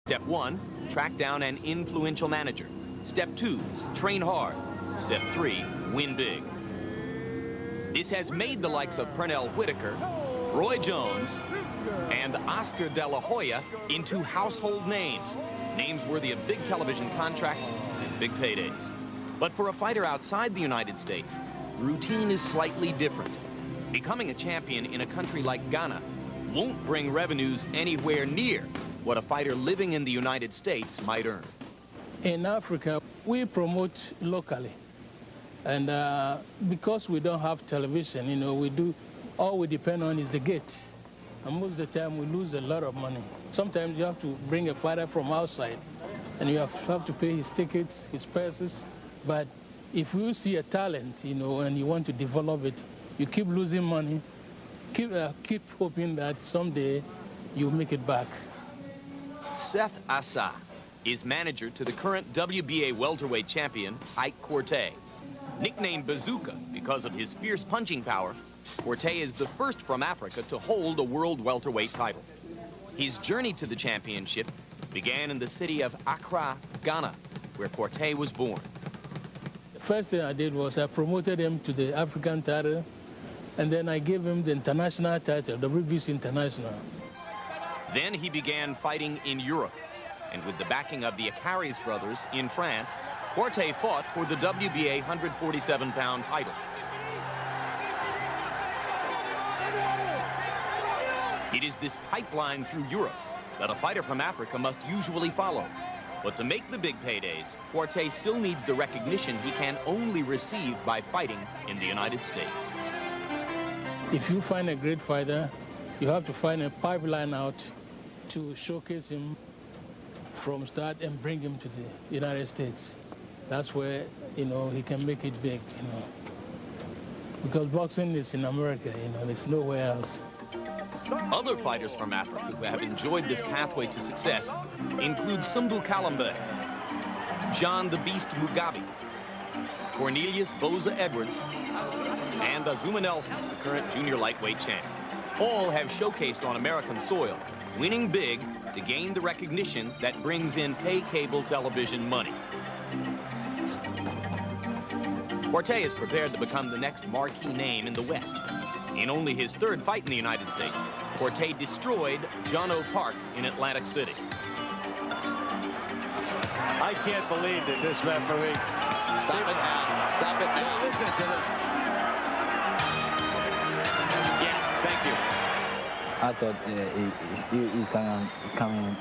Step 1, track down an influential manager. Step 2, train hard. Step 3, win big. This has made the likes of Pernell Whitaker, Roy Jones, and Oscar De La Hoya into household names. Names worthy of big television contracts and big paydays. But for a fighter outside the United States, the routine is slightly different. Becoming a champion in a country like Ghana won't bring revenues anywhere near what a fighter living in the United States might earn. In Africa, we promote locally. And because we don't have television, you know, all we depend on is the gate. And most of the time we lose a lot of money. Sometimes you have to bring a fighter from outside and you have to pay his tickets, his passes. But if you see a talent, you know, and you want to develop it, you keep losing money, keep hoping that someday you'll make it back. Seth Asa is manager to the current WBA welterweight champion, Ike Quartey. Nicknamed Bazooka because of his fierce punching power, Quartey is the first from Africa to hold a world welterweight title. His journey to the championship began in the city of Accra, Ghana, where Quartey was born. The first thing I did was I promoted him to the African title, and then I gave him the international title, WWC International. Then he began fighting in Europe, and with the backing of the Acaris brothers in France, Quartey fought for the WBA 147-pound title. It is this pipeline through Europe that a fighter from Africa must usually follow. But to make the big paydays, Quartey still needs the recognition he can only receive by fighting in the United States. If you find a great fighter, you have to find a pipeline out to showcase him from start and bring him to the United States. That's where, you know, he can make it big, you know. Because boxing is in America, you know, there's nowhere else. Other fighters from Africa who have enjoyed this pathway to success include Sumbu Kalambe, John the Beast Mugabe, Cornelius Boza Edwards, and Azuma Nelson, the current junior lightweight champion. All have showcased on American soil, winning big to gain the recognition that brings in pay cable television money. Quartey is prepared to become the next marquee name in the West. In only his third fight in the United States, Quartey destroyed John O. Park in Atlantic City. I can't believe that this referee... Stop it now. Stop it now. Listen to them. Yeah, thank you. I thought he's coming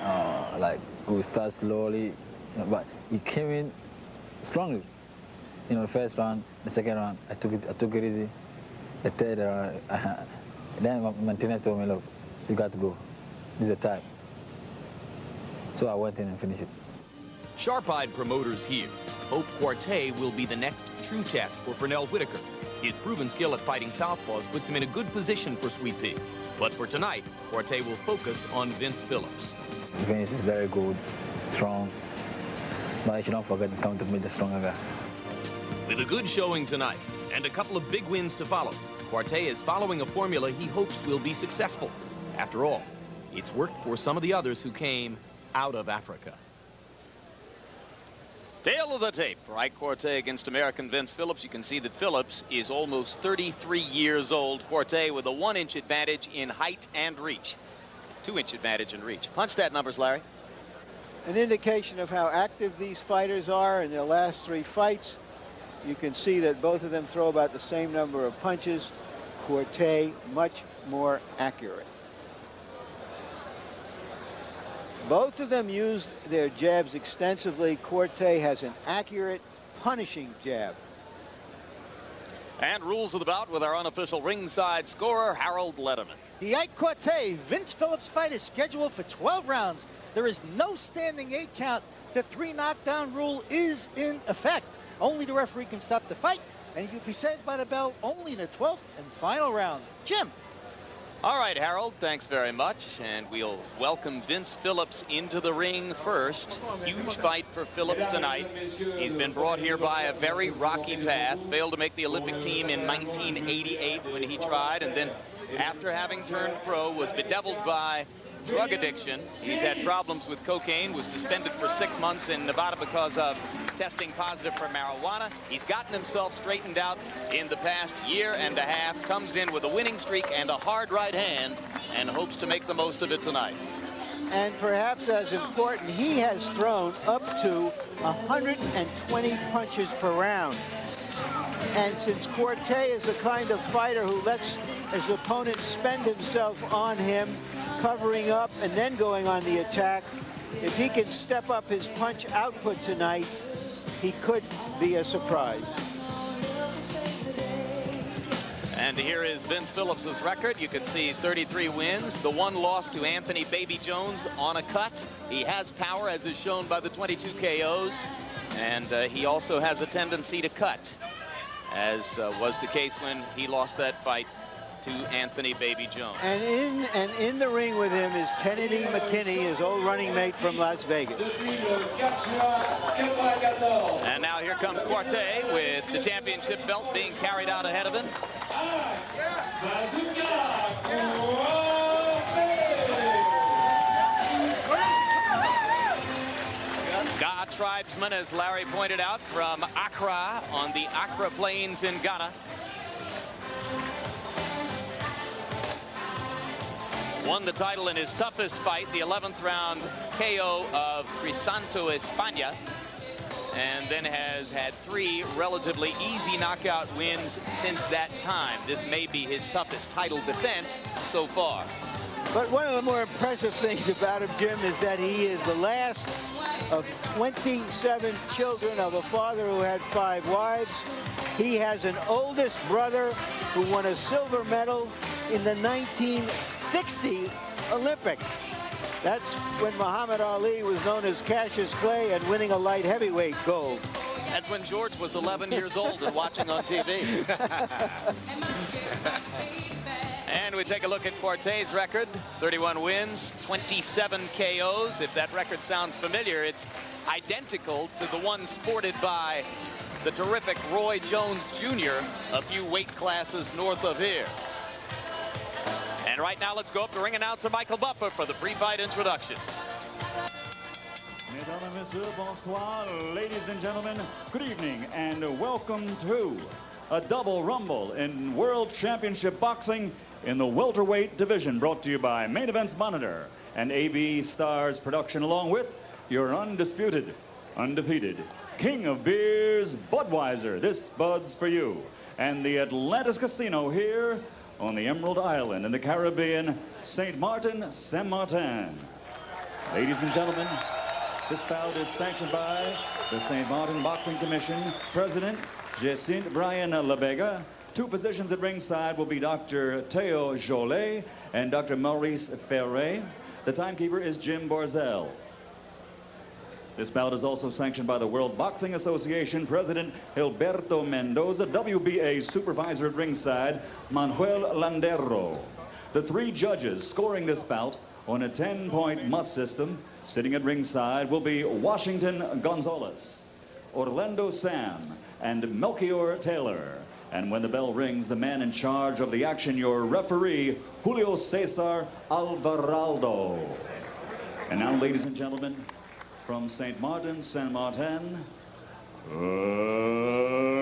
like we start slowly, but he came in strongly. You know, the first round, the second round, I took it easy. The third round, then Martinez told me, look, you got to go. This is the time. So I went in and finished it. Sharp-eyed promoters here hope Quartey will be the next true test for Pernell Whitaker. His proven skill at fighting southpaws puts him in a good position for Sweet Pea. But for tonight, Quartey will focus on Vince Phillips. Vince is very good, strong, but you should not forget he's coming to meet the stronger guy. With a good showing tonight and a couple of big wins to follow, Quartey is following a formula he hopes will be successful. After all, it's worked for some of the others who came out of Africa. Tail of the tape for Ike Quartey against American Vince Phillips. You can see that Phillips is almost 33 years old. Quartey with a 1-inch advantage in height and reach. 2-inch advantage in reach. Punch stat numbers, Larry. An indication of how active these fighters are in their last 3 fights. You can see that both of them throw about the same number of punches. Quartey much more accurate. Both of them use their jabs extensively. Quartey has an accurate, punishing jab. And rules of the bout with our unofficial ringside scorer, Harold Letterman. The Ike Quartey Vince Phillips fight is scheduled for 12 rounds. There is no standing 8 count. The 3 knockdown rule is in effect. Only the referee can stop the fight, and he can be saved by the bell only in the 12th and final round. Jim. All right, Harold, thanks very much. And we'll welcome Vince Phillips into the ring first. Huge fight for Phillips tonight. He's been brought here by a very rocky path. Failed to make the Olympic team in 1988 when he tried. And then after having turned pro, was bedeviled by drug addiction. He's had problems with cocaine, was suspended for 6 months in Nevada because of testing positive for marijuana. He's gotten himself straightened out in the past year and a half, comes in with a winning streak and a hard right hand, and hopes to make the most of it tonight. And perhaps as important, he has thrown up to 120 punches per round. And since Quartey is the kind of fighter who lets his opponent spend himself on him, covering up and then going on the attack, if he can step up his punch output tonight, he could be a surprise. And here is Vince Phillips' record. You can see 33 wins. The one loss to Anthony Baby Jones on a cut. He has power, as is shown by the 22 KOs. And he also has a tendency to cut, as was the case when he lost that fight to Anthony Baby Jones. And in the ring with him is Kennedy McKinney, his old running mate from Las Vegas. And now here comes Quartey with the championship belt being carried out ahead of him. Ga tribesman, as Larry pointed out, from Accra on the Accra Plains in Ghana. Won the title in his toughest fight, the 11th round KO of Crisanto España, and then has had 3 relatively easy knockout wins since that time. This may be his toughest title defense so far. But one of the more impressive things about him, Jim, is that he is the last of 27 children of a father who had 5 wives. He has an oldest brother who won a silver medal in the 1960 Olympics. That's when Muhammad Ali was known as Cassius Clay and winning a light heavyweight gold. That's when George was 11 years old and watching on TV. And we take a look at Quartey's record. 31 wins, 27 KOs. If that record sounds familiar, it's identical to the one sported by the terrific Roy Jones Jr. a few weight classes north of here. And right now, let's go up to ring announcer Michael Buffer for the pre-fight introductions. Mesdames et messieurs, bonsoir. Ladies and gentlemen, good evening and welcome to a double rumble in World Championship Boxing in the welterweight division, brought to you by Main Events Monitor and AB Stars Production, along with your undisputed, undefeated king of beers, Budweiser. This Bud's for you. And the Atlantis Casino here on the Emerald Island in the Caribbean, St. Martin, Saint Martin. Ladies and gentlemen, this bout is sanctioned by the St. Martin Boxing Commission President Jacinthe Brian Labega. 2 physicians at ringside will be Dr. Theo Jolet and Dr. Maurice Ferre. The timekeeper is Jim Barzell. This bout is also sanctioned by the World Boxing Association President Gilberto Mendoza, WBA supervisor at ringside Manuel Landero. The 3 judges scoring this bout on a 10-point must system sitting at ringside will be Washington Gonzalez, Orlando Sam, and Melchior Taylor. And when the bell rings, the man in charge of the action, your referee, Julio Cesar Alvarado. And now, ladies and gentlemen, from St. Martin, Saint Martin,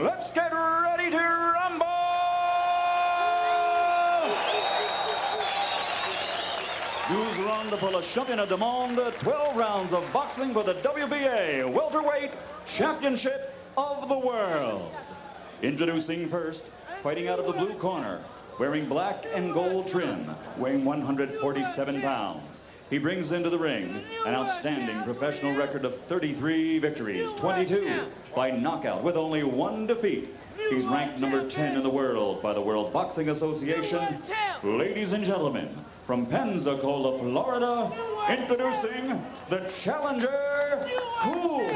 let's get ready to rumble! Douze rounds pour le championnat du monde, 12 rounds of boxing for the WBA welterweight championship of the world. Introducing first, fighting out of the blue corner, wearing black and gold trim, weighing 147 pounds. He brings into the ring an outstanding professional record of 33 victories, 22 by knockout with only 1 defeat. He's ranked number 10 in the world by the World Boxing Association. Ladies and gentlemen, from Pensacola, Florida, introducing the challenger, Cool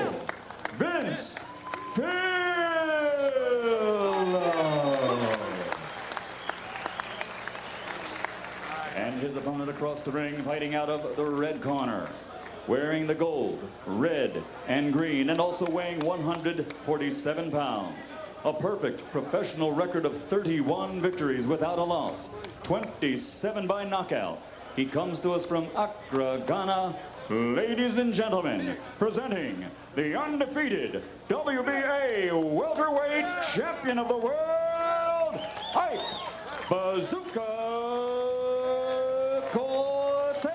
Vince Phillips. And his opponent across the ring, fighting out of the red corner, wearing the gold, red, and green, and also weighing 147 pounds. A perfect professional record of 31 victories without a loss, 27 by knockout. He comes to us from Accra, Ghana. Ladies and gentlemen, presenting the undefeated WBA welterweight champion of the world, Ike Bazooka Quartey.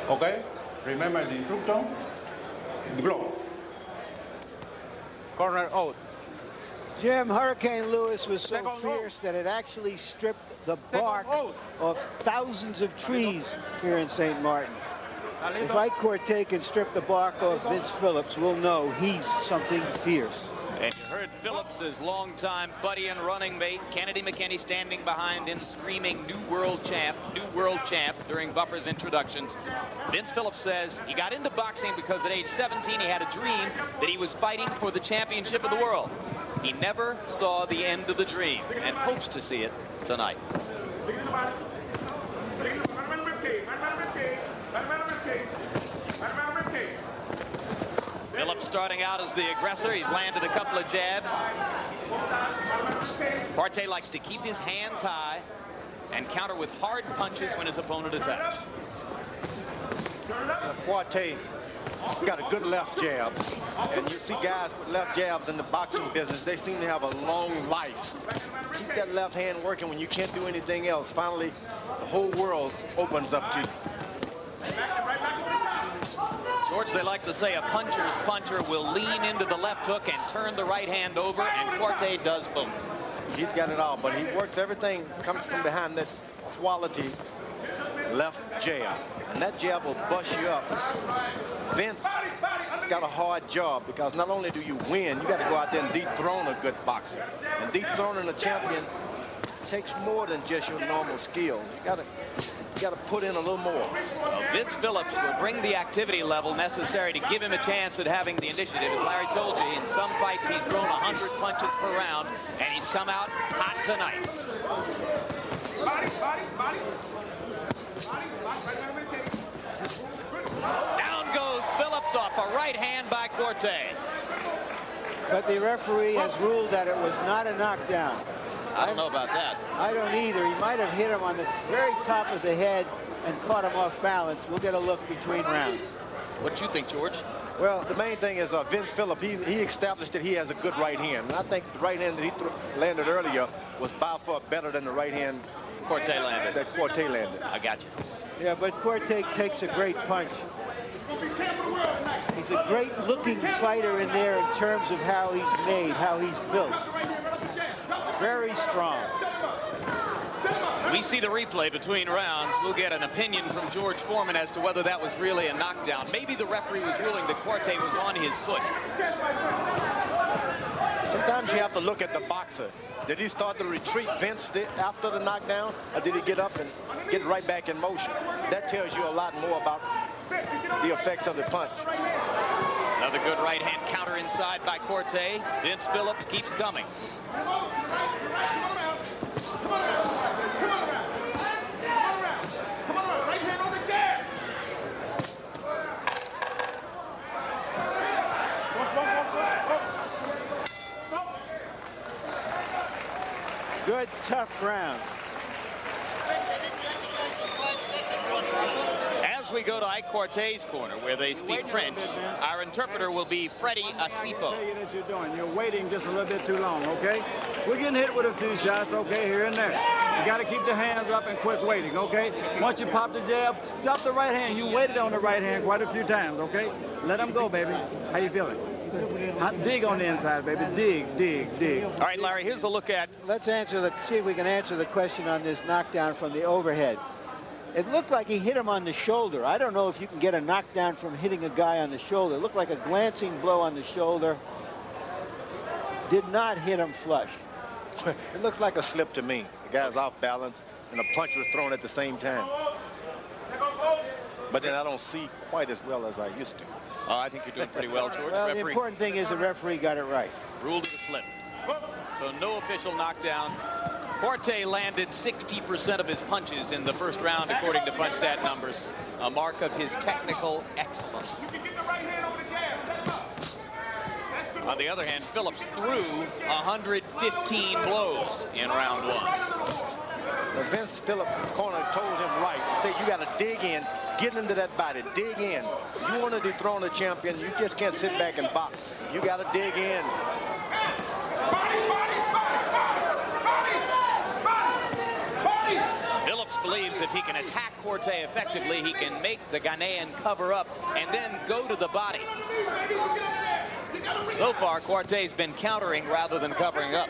Okay, remember the instructor, the glove. Corner out. Jim, Hurricane Lewis was so fierce that it actually stripped the bark of thousands of trees here in St. Martin. If Ike Quartey can strip the bark off Vince Phillips, we'll know he's something fierce. And you heard Phillips' longtime buddy and running mate, Kennedy McKinney, standing behind him, screaming, new world champ, during Buffer's introductions. Vince Phillips says he got into boxing because at age 17 he had a dream that he was fighting for the championship of the world. He never saw the end of the dream and hopes to see it tonight. Phillips starting out as the aggressor. He's landed a couple of jabs. Quartey likes to keep his hands high and counter with hard punches when his opponent attacks. Quartey got a good left jab. And you see guys with left jabs in the boxing business, they seem to have a long life. Keep that left hand working when you can't do anything else. Finally, the whole world opens up to you. George, they like to say a puncher's puncher will lean into the left hook and turn the right hand over, and Quartey does both. He's got it all, but he works everything, comes from behind this quality left jab. And that jab will bust you up. Vince has got a hard job because not only do you win, you got to go out there and dethrone a good boxer. And dethroning a champion takes more than just your normal skills. You got to put in a little more. Well, Vince Phillips will bring the activity level necessary to give him a chance at having the initiative. As Larry told you, in some fights he's thrown 100 punches per round, and he's come out hot tonight. Down goes Phillips off a right hand by Quartey. But the referee has ruled that it was not a knockdown. I don't know about that. I don't either. He might have hit him on the very top of the head and caught him off balance. We'll get a look between rounds. What do you think, George? Well, the main thing is Vince Phillips, he established that he has a good right hand. And I think the right hand that he landed earlier was by far better than the right hand Quartey landed. That Quartey landed. I got you. Yeah, but Quartey takes a great punch. He's a great-looking fighter in there in terms of how he's made, how he's built. Very strong. We see the replay between rounds. We'll get an opinion from George Foreman as to whether that was really a knockdown. Maybe the referee was ruling that Quartey was on his foot. Sometimes you have to look at the boxer. Did he start to retreat, Vince, after the knockdown, or did he get up and get right back in motion? That tells you a lot more about the effects of the punch. Another good right hand counter inside by Quartey. Vince Phillips keeps coming. Good, tough round. As we go to Ike Quartey's corner, where they speak French, our interpreter will be Freddie Asipo. Tell you that you're doing. You're waiting just a little bit too long, okay? We're getting hit with a few shots, okay, here and there. You got to keep the hands up and quit waiting, okay? Once you pop the jab, drop the right hand. You waited on the right hand quite a few times, okay? Let them go, baby. How you feeling? Dig on the inside, baby. Dig, dig, dig. All right, Larry, here's a look at... Let's see if we can answer the question on this knockdown from the overhead. It looked like he hit him on the shoulder. I don't know if you can get a knockdown from hitting a guy on the shoulder. It looked like a glancing blow on the shoulder. Did not hit him flush. It looks like a slip to me. The guy's off balance, and a punch was thrown at the same time. But then I don't see quite as well as I used to. Oh, I think you're doing pretty well, George. Well, the important thing is the referee got it right. Ruled it a slip. So no official knockdown. Quartey landed 60% of his punches in the first round, according to punch stat numbers. a mark of his technical excellence. On the other hand, Phillips threw 115 blows in round one. The Vince Phillips corner told him right. He said, you got to dig in, get into that body, dig in. You want to dethrone a champion, you just can't sit back and box. You got to dig in. Phillips believes if he can attack Quartey effectively, he can make the Ghanaian cover up and then go to the body. So far, Quartey's been countering rather than covering up.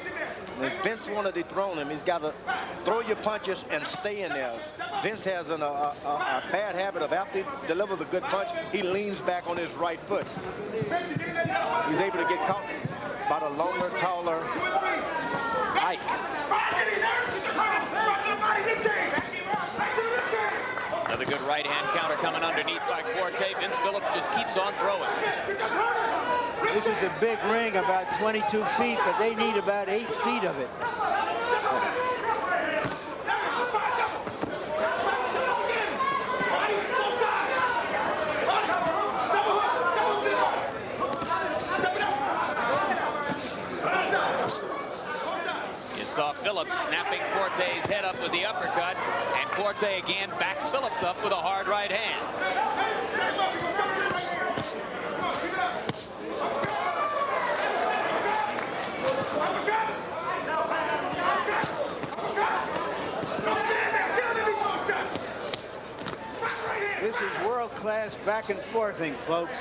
If Vince want to dethrone him, he's got to throw your punches and stay in there. Vince has a bad habit of after he delivers a good punch, he leans back on his right foot. He's able to get caught by the longer, taller Ike. Another good right-hand counter coming underneath by Quartey. Vince Phillips just keeps on throwing. This is a big ring, about 22 feet, but they need about 8 feet of it. You saw Phillips snapping Quartey's head up with the uppercut, and Quartey again backs Phillips up with a hard right hand. This is world-class back and forthing, folks.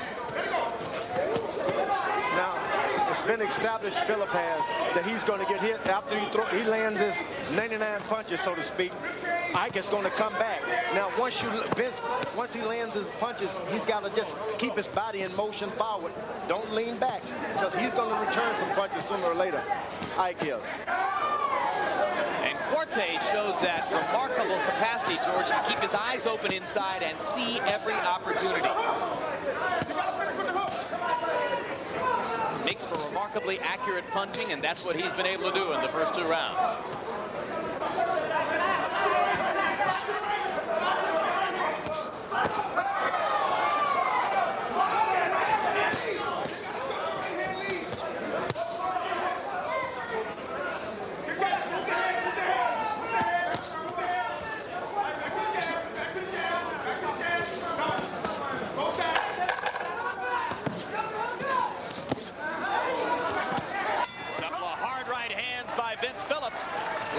Now, it's been established, Phillips has, that he's going to get hit after he lands his 99 punches, so to speak. Ike is going to come back. Now, once he lands his punches, he's got to just keep his body in motion forward. Don't lean back, because he's going to return some punches sooner or later. Ike is. And Quartey shows that remarkable capacity, George, to keep his eyes open inside and see every opportunity. Makes for remarkably accurate punching, and that's what he's been able to do in the first 2 rounds.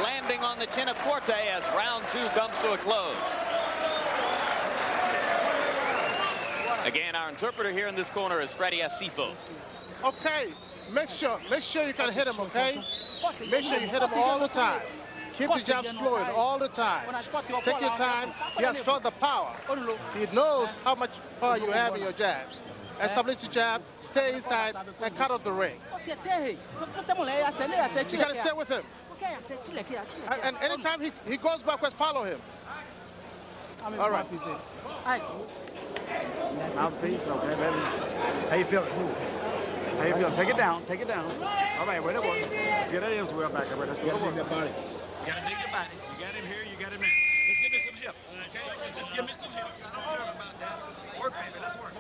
Landing on the chin of Quartey as round 2 comes to a close. Again, our interpreter here in this corner is Freddie Asifo. Okay, make sure you can hit him, okay? Make sure you hit him all the time. Keep the jabs flowing all the time. Take your time. He has felt the power. He knows how much power you have in your jabs. Establish the jab, stay inside, and cut off the ring. You got to stay with him. And anytime he goes backwards, follow him. All right. Mouthpiece, okay, baby. How you feeling? How you feeling? Take it down, take it down. All right, wait a minute. Let's get that in swell back up. Let's get it in the body. You got to dig the body. You got him here, you got him there. Let's give me some hips, okay? Let's give me some hips. I don't care about that. Work, baby, let's work.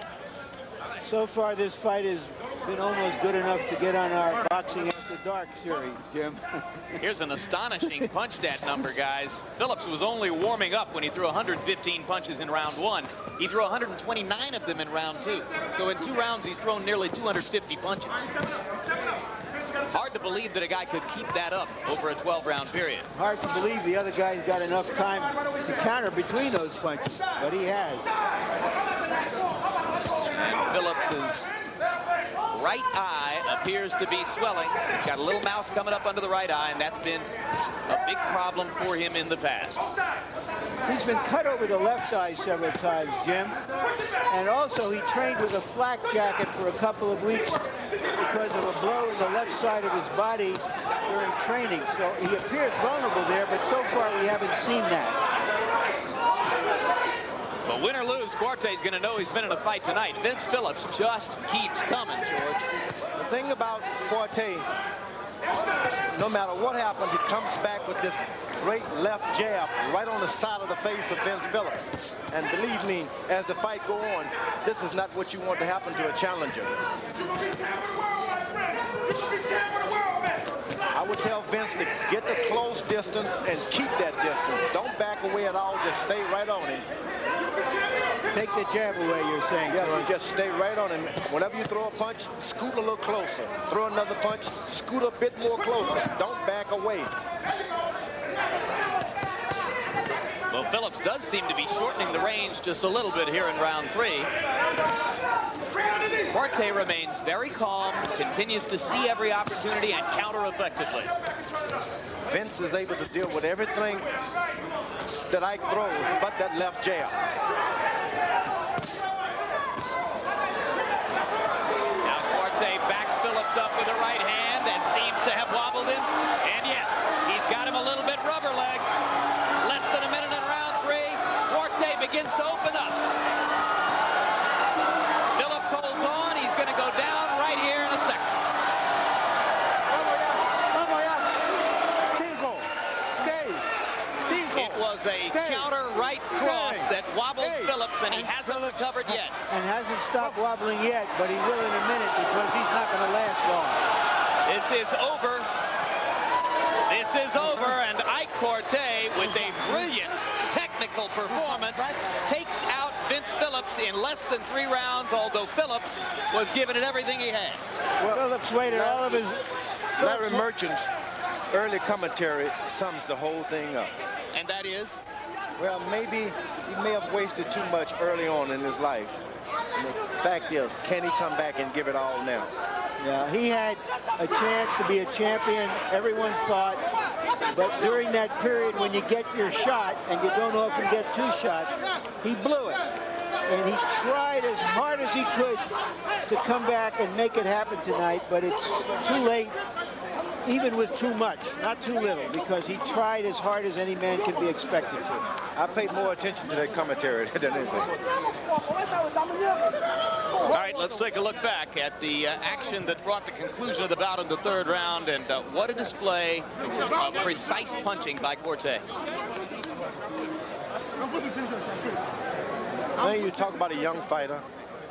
So far, this fight has been almost good enough to get on our Boxing After Dark series, Jim. Here's an astonishing punch stat number, guys. Phillips was only warming up when he threw 115 punches in round 1. He threw 129 of them in round 2. So in 2 rounds, he's thrown nearly 250 punches. Hard to believe that a guy could keep that up over a 12-round period. Hard to believe the other guy's got enough time to counter between those punches, but he has. Phillips's right eye appears to be swelling. He's got a little mouse coming up under the right eye, and that's been a big problem for him in the past. He's been cut over the left eye several times, Jim. And also, he trained with a flak jacket for a couple of weeks because of a blow in the left side of his body during training. So he appears vulnerable there, but so far we haven't seen that. But win or lose, Quartey's going to know he's been in a fight tonight. Vince Phillips just keeps coming, George. The thing about Quartey, no matter what happens, he comes back with this great left jab right on the side of the face of Vince Phillips. And believe me, as the fight go on, this is not what you want to happen to a challenger. I would tell Vince to get the close distance and keep that distance. Don't back away at all. Just stay right on him. Take the jab away, you're saying. Yeah, just stay right on him. Whenever you throw a punch, scoot a little closer. Throw another punch, scoot a bit more closer. Don't back away. Well, Phillips does seem to be shortening the range just a little bit here in round 3. Quartey remains very calm, continues to see every opportunity and counter effectively. Vince is able to deal with everything that Ike throws but that left jab. Now Quartey backs Phillips up with a right hand and seems to have wobbled him. And yes, he's got him a little bit rubber-legged. Less than a minute in round 3. Quartey begins to open up. Phillips holds on. He's going to go down right here in a second. It was a counter right cross that wobbled Phillips, and he hasn't recovered yet. And hasn't stopped wobbling yet, but he will in a minute because he's not going to last long. This is over. This is over, and Ike Quartey, with a brilliant technical performance, takes out Vince Phillips in less than 3 rounds, although Phillips was giving it everything he had. Well, Phillips waited all of his... Larry Merchant's early commentary sums the whole thing up. And that is? Well, maybe he may have wasted too much early on in his life. And the fact is, can he come back and give it all now? Yeah, he had a chance to be a champion, everyone thought. But during that period when you get your shot, and you don't often get 2 shots, he blew it. And he tried as hard as he could to come back and make it happen tonight, but it's too late, even with too much, not too little, because he tried as hard as any man can be expected to. I paid more attention to that commentary than anything. All right, let's take a look back at the action that brought the conclusion of the bout in the 3rd round, and what a display of precise punching by Quartey. Now you talk about a young fighter,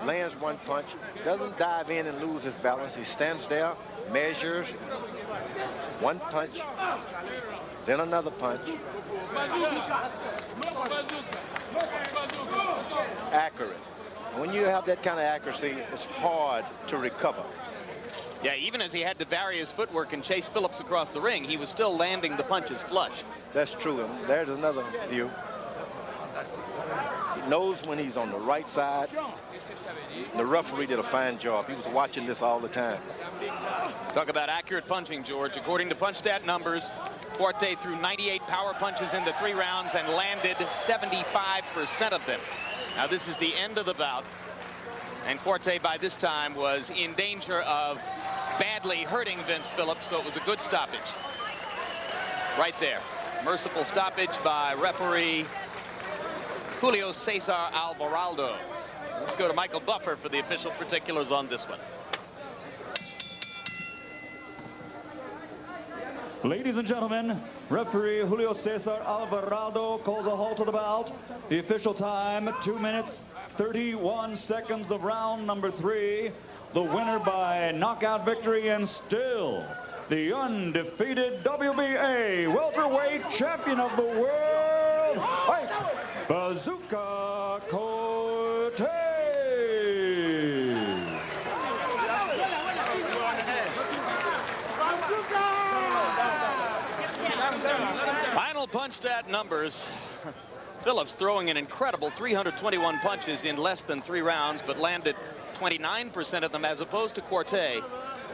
lands 1 punch, doesn't dive in and lose his balance. He stands there, measures, 1 punch, then another punch. Accurate. When you have that kind of accuracy, it's hard to recover. Yeah, even as he had to vary his footwork and chase Phillips across the ring, he was still landing the punches flush. That's true. And there's another view. He knows when he's on the right side. The referee did a fine job. He was watching this all the time. Talk about accurate punching, George. According to PunchStat numbers, Quartey threw 98 power punches in the 3 rounds and landed 75% of them. Now, this is the end of the bout, and Quartey by this time was in danger of badly hurting Vince Phillips, so it was a good stoppage. Right there. Merciful stoppage by referee Julio Cesar Alvarado. Let's go to Michael Buffer for the official particulars on this one. Ladies and gentlemen, referee Julio Cesar Alvarado calls a halt to the bout. The official time, 2 minutes, 31 seconds of round number 3. The winner by knockout victory and still the undefeated WBA welterweight champion of the world, Ike Bazooka Quartey. Final PunchStat numbers. Phillips throwing an incredible 321 punches in less than 3 rounds, but landed 29% of them, as opposed to Quartey.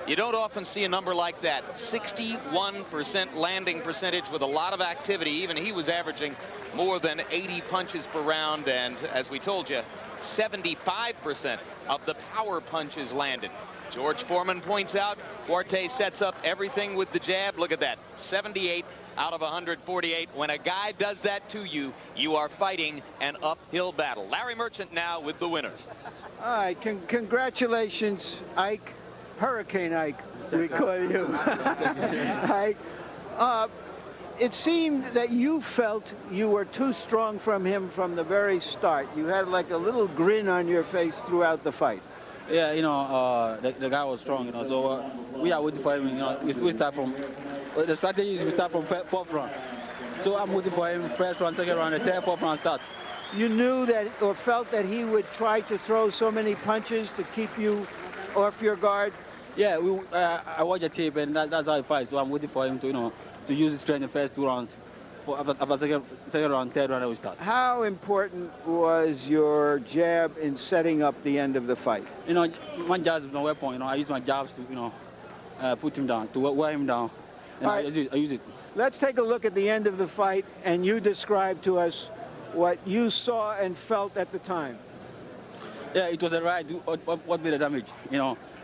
You don't often see a number like that. 61% landing percentage with a lot of activity. Even he was averaging more than 80 punches per round, and as we told you, 75% of the power punches landed. George Foreman points out Quartey sets up everything with the jab. Look at that, 78 out of 148. When a guy does that to you, you are fighting an uphill battle. Larry Merchant now with the winners. All right, congratulations, Ike, Hurricane Ike. We call you. It seemed that you felt you were too strong from him from the very start. You had like a little grin on your face throughout the fight. Yeah, the guy was strong, so we are waiting for him. We start from, the strategy is we start from fourth round. So I'm waiting for him, first round, second round, the third, fourth round start. You knew that, or felt that he would try to throw so many punches to keep you off your guard? Yeah, I watch the tape, and that's how he fights. So I'm waiting for him to use his strength in the first 2 rounds. After second round, third round, we start. How important was your jab in setting up the end of the fight? My jab is my weapon. I use my jabs to, put him down, to wear him down. And I use it. Let's take a look at the end of the fight, and you describe to us what you saw and felt at the time. Yeah, it was a right. What made the damage,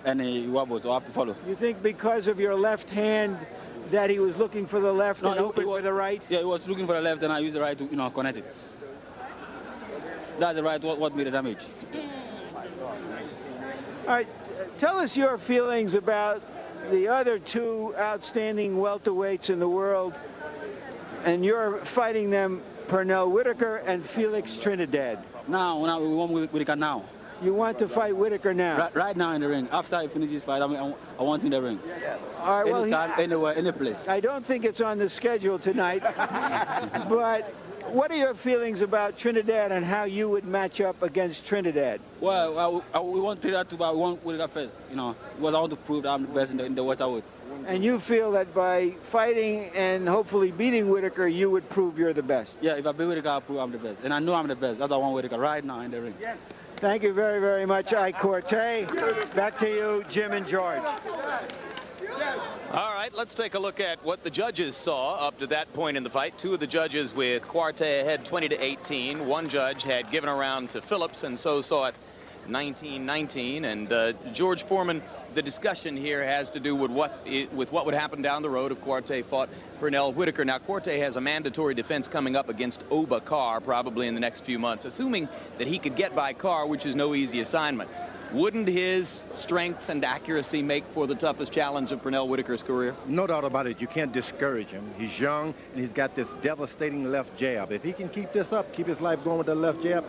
and he wobbled, so I have to follow. You think because of your left hand that he was looking for the left and open for the right? Yeah, he was looking for the left, and I used the right to, connect it. That's the right what made the damage. All right, tell us your feelings about the other 2 outstanding welterweights in the world, and you're fighting them, Pernell Whitaker and Felix Trinidad. Now we want Whitaker now. You want to fight Whitaker now? Right now in the ring. After I finish this fight, I want him in the ring. All right, anytime, anywhere, any place. I don't think it's on the schedule tonight, but what are your feelings about Trinidad and how you would match up against Trinidad? Well, we want Trinidad too, but we want Whitaker first, because I want to prove that I'm the best in the welterweight. And you feel that by fighting and hopefully beating Whitaker, you would prove you're the best? Yeah, if I beat Whitaker, I'll prove I'm the best. And I know I'm the best. That's why I want Whitaker right now in the ring. Yes. Thank you very, very much, Quartey. Back to you, Jim and George. All right, let's take a look at what the judges saw up to that point in the fight. 2 of the judges with Quartey ahead 20-18. 1 judge had given a round to Phillips, and so saw it 19-19. And George Foreman, the discussion here has to do with what would happen down the road if Quartey fought Pernell Whitaker. Now, Quartey has a mandatory defense coming up against Oba Carr probably in the next few months, assuming that he could get by Carr, which is no easy assignment. Wouldn't his strength and accuracy make for the toughest challenge of Pernell Whitaker's career? No doubt about it. You can't discourage him. He's young, and he's got this devastating left jab. If he can keep this up, keep his life going with the left jab,